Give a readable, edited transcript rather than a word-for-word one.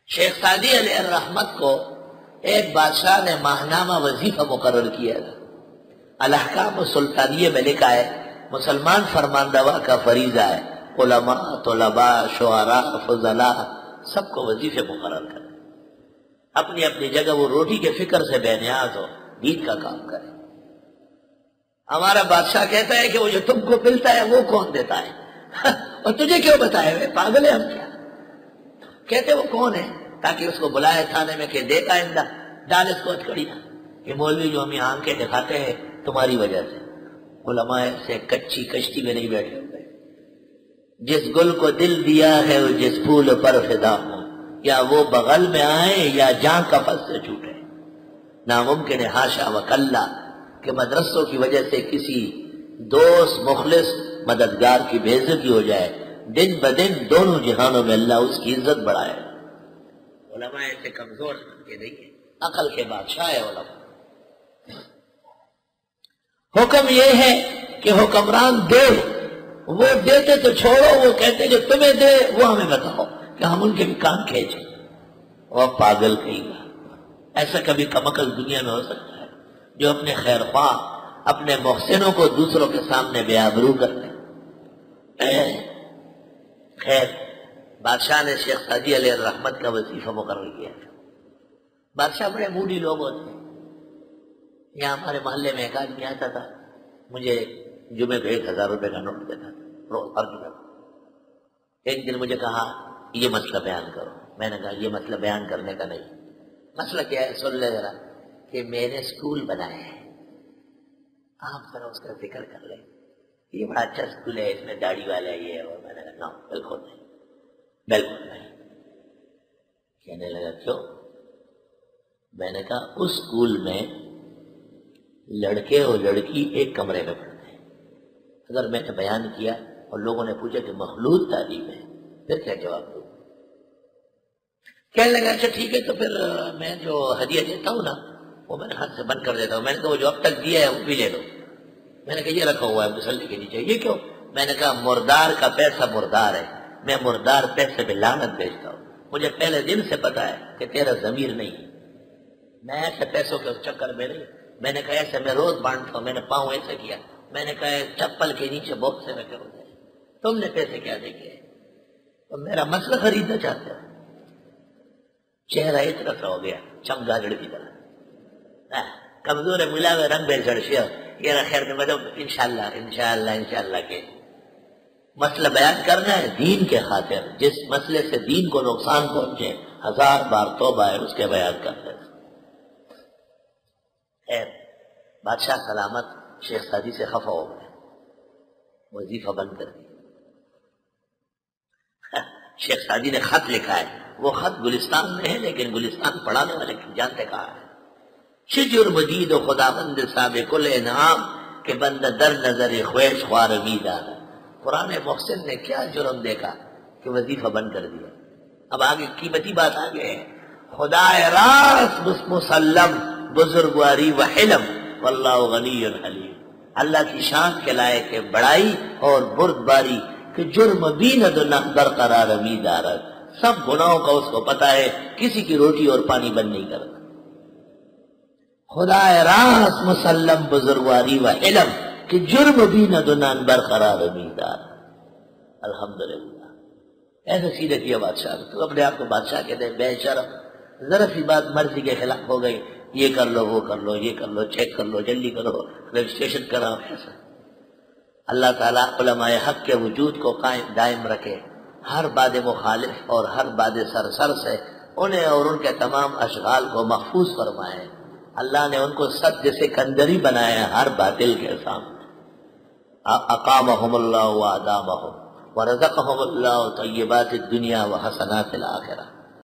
شیخ Saadi علیہ الرحمت کو ایک بادشاہ نے ماہنامہ وظیفہ مقرر کیا تھا. الاحکام السلطانیہ میں لکھا ہے مسلمان فرماندوا کا فریضہ ہے علماء، طلباء، شعراء، فضلاء سب کو وظیفے مقرر کرے، اپنی اپنی جگہ وہ روٹی کے فکر سے بے نیاز ہو، دین کا کام کرے. ہمارا بادشاہ کہتا ہے کہ وہ جو تم کو ملتا ہے وہ کون دیتا ہے اور تجھے کیوں بتائے ہوئے، پاگل ہے ہم کیا؟ کہتے وہ کون ہے تاکہ اس کو بلائے تھانے میں کہ دیکھ آئندہ ڈال اس کو ہتھکڑیاں کہ مولوی جو ہمیں آنکھیں دکھاتے ہیں تمہاری وجہ سے. علماء سے کچی کشتی میں نہیں بیٹھے ہوئے. جس گل کو دل دیا ہے وہ جس پھول پر فدا ہو، یا وہ بغل میں آئے یا جان کفس سے چھوٹے. ناممکن ہے حاشا وکلا کہ مدرسوں کی وجہ سے کسی دوست مخلص مددگار کی بے عزتی ہو جائے. دن بدن دونوں جہانوں میں اللہ اس کی عزت بڑھائے. علماء ایسے کمزور کے نہیں ہیں، عقل کے بادشاہ ہے علماء. حکم یہ ہے کہ حکمران دے، وہ دیتے تو چھوڑو، وہ کہتے جو تمہیں دے وہ ہمیں بتاؤ کہ ہم ان کے بھی کام کھینچیں. وہ پاگل کہیں گا. ایسا کبھی کمکل دنیا میں ہو سکتا ہے جو اپنے خیر خواہ اپنے محسنوں کو دوسروں کے سامنے بے آبرو کرتے. خیر بادشاہ نے شیخ سعدی علیہ الرحمت کا وظیفہ مقرر کیا. بادشاہ بڑے موڈی لوگ ہوتے ہیں. یہاں ہمارے محلے میں ایک آدمی آتا تھا، مجھے جمعے کو 1000 روپے کا نوٹ دیتا تھا روز ہر جمعے کو. ایک دن مجھے کہا یہ مسئلہ بیان کرو. میں نے کہا یہ مسئلہ بیان کرنے کا نہیں. مسئلہ کیا ہے سن لے ذرا، کہ میں نے اسکول بنایا ہے، آپ ذرا اس کا ذکر کر لیں. یہ بڑا اچھا اسکول ہے، اس میں داڑھی والا یہ ہے. اور میں نے کہا بالکل نہیں، بالکل نہیں. کہنے لگا کیوں؟ میں نے کہا اس اسکول میں لڑکے اور لڑکی ایک کمرے میں پڑھتے ہیں. اگر میں نے بیان کیا اور لوگوں نے پوچھا کہ مخلوط تعلیم ہے پھر کیا جواب دوں؟ کہنے لگا اچھا ٹھیک ہے، تو پھر میں جو ہدیہ دیتا ہوں نا وہ میں نے ہاتھ سے بند کر دیتا ہوں. میں نے کہا وہ جو اب تک دیا ہے وہ بھی لے لو. میں نے کہا یہ رکھا ہوا ہے مسلے کے نیچے. یہ کیوں؟ میں نے کہا مردار کا پیسہ مردار ہے، میں مردار پیسے پہ لعنت بیچتا ہوں. مجھے پہلے دن سے پتا ہے کہ تیرا ضمیر نہیں ہے. میں ایسے پیسوں کے چکر میں نہیں. میں نے کہا ایسے میں روز بانٹتا ہوں. میں نے پاؤں ایسے کیا. میں نے کہا چپل کے نیچے بہت سے رکھے ہوتے ہیں. تم نے پیسے کیا دیکھے؟ تم میرا مسئلہ خریدنا چاہتے ہو؟ چہرہ اس طرح سا ہو گیا چمگادڑ کی طرح، کمزور ملا ہوئے رنگ بے جڑشیا. یہ خیر میں مطلب انشاءاللہ کے مسئلہ بیان کرنا ہے دین کے خاطر. جس مسئلے سے دین کو نقصان پہنچے 1000 بار توبہ ہے اس کے بیان کرتے. خیر بادشاہ سلامت شیخ سعدی سے خفا ہو گئے، وظیفہ بند کر دیا. شیخ سعدی نے خط لکھا ہے، وہ خط گلستان میں ہے لیکن گلستان پڑھانے والے جانتے کہا ہے شجر مجید و خداوند سابق الانعام کہ بندہ در نظر خویش خوار امیدار. قرآن محسن نے کیا جرم دیکھا کہ وظیفہ بند کر دیا. اب آگے قیمتی بات آگے ہے. خدا راست مسلم بزرگواری و حلم واللہ غنی حلیم. اللہ کی شان کے لائق ہے بڑائی اور بردباری کہ جرم بھی نہ برقرار امیدار. سب گناہوں کا اس کو پتا ہے، کسی کی روٹی اور پانی بند نہیں کرتا. خدا راست مسلم بزرگواری و علم کہ جرم بھی نہ دنان برقرار امیدار. الحمدللہ ایسے سیدھے کیا بادشاہ. تو اپنے آپ کو بادشاہ کہتے ہیں بے شرم. ذرا سی بات مرضی کے خلاف ہو گئی، یہ کر لو وہ کر لو یہ کر لو چیک کر لو جلدی کرو رجسٹریشن کراؤ. ایسا اللہ تعالیٰ علماء حق کے وجود کو قائم دائم رکھے. ہر باد مخالف اور ہر باد سرسر سے انہیں اور ان کے تمام اشغال کو محفوظ فرمائے. اللہ نے ان کو سد جیسے کندری بنایا ہر باطل کے سامنے. اقامہم اللہ و ادامہم ورزقہم اللہ طیبات الدنیا و حسنات الآخرہ.